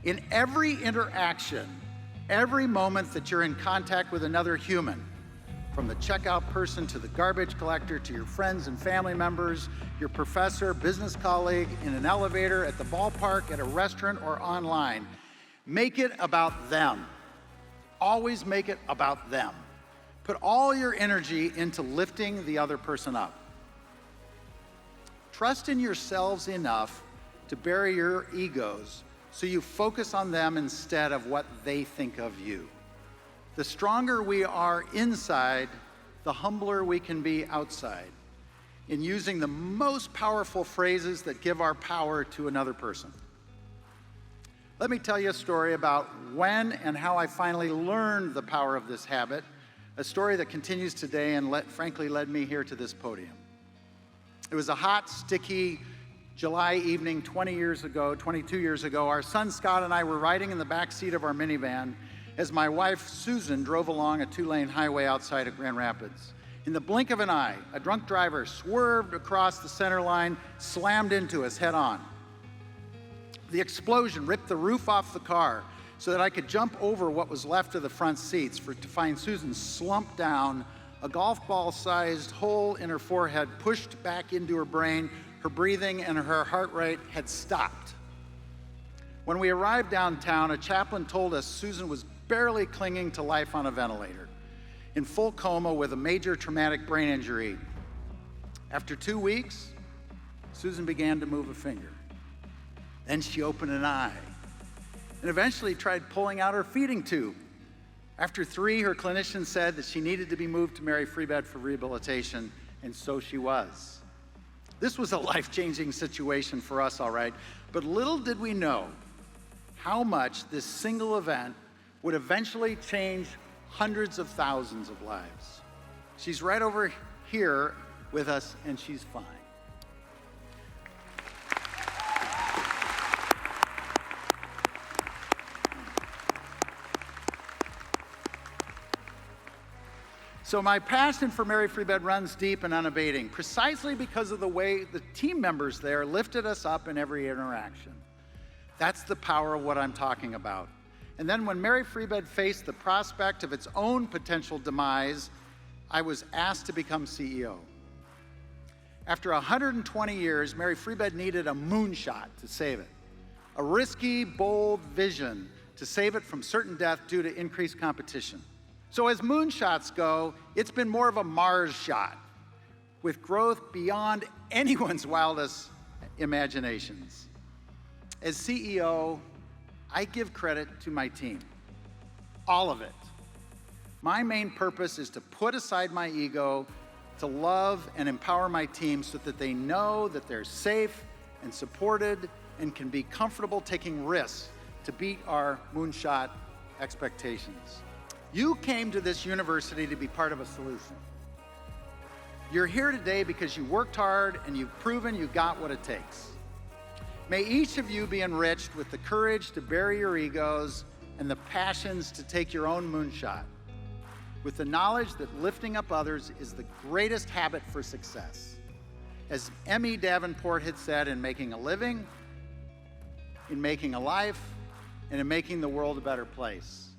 In every interaction, every moment that you're in contact with another human, from the checkout person to the garbage collector to your friends and family members, your professor, business colleague, in an elevator, at the ballpark, at a restaurant, or online, make it about them. Always make it about them. Put all your energy into lifting the other person up. Trust in yourselves enough to bury your egos so you focus on them instead of what they think of you. The stronger we are inside, the humbler we can be outside in using the most powerful phrases that give our power to another person. Let me tell you a story about when and how I finally learned the power of this habit, a story that continues today and frankly led me here to this podium. It was a hot, sticky July evening 22 years ago. Our son Scott and I were riding in the back seat of our minivan as my wife Susan drove along a 2-lane highway outside of Grand Rapids. In the blink of an eye, a drunk driver swerved across the center line, slammed into us head on. The explosion ripped the roof off the car so that I could jump over what was left of the front seats to find Susan slumped down, a golf ball-sized hole in her forehead pushed back into her brain. Her breathing and her heart rate had stopped. When we arrived downtown, a chaplain told us Susan was barely clinging to life on a ventilator, in full coma with a major traumatic brain injury. After 2 weeks, Susan began to move a finger. Then she opened an eye and eventually tried pulling out her feeding tube. After 3, her clinician said that she needed to be moved to Mary Free Bed for rehabilitation, and so she was. This was a life-changing situation for us, all right, but little did we know how much this single event would eventually change hundreds of thousands of lives. She's right over here with us, and she's fine. So my passion for Mary Free Bed runs deep and unabating, precisely because of the way the team members there lifted us up in every interaction. That's the power of what I'm talking about. And then when Mary Free Bed faced the prospect of its own potential demise, I was asked to become CEO. After 120 years, Mary Free Bed needed a moonshot to save it, a risky, bold vision to save it from certain death due to increased competition. So as moonshots go, it's been more of a Mars shot, with growth beyond anyone's wildest imaginations. As CEO, I give credit to my team, all of it. My main purpose is to put aside my ego, to love and empower my team so that they know that they're safe and supported and can be comfortable taking risks to beat our moonshot expectations. You came to this university to be part of a solution. You're here today because you worked hard and you've proven you got what it takes. May each of you be enriched with the courage to bury your egos and the passions to take your own moonshot, with the knowledge that lifting up others is the greatest habit for success. As M.E. Davenport had said, in making a living, in making a life, and in making the world a better place.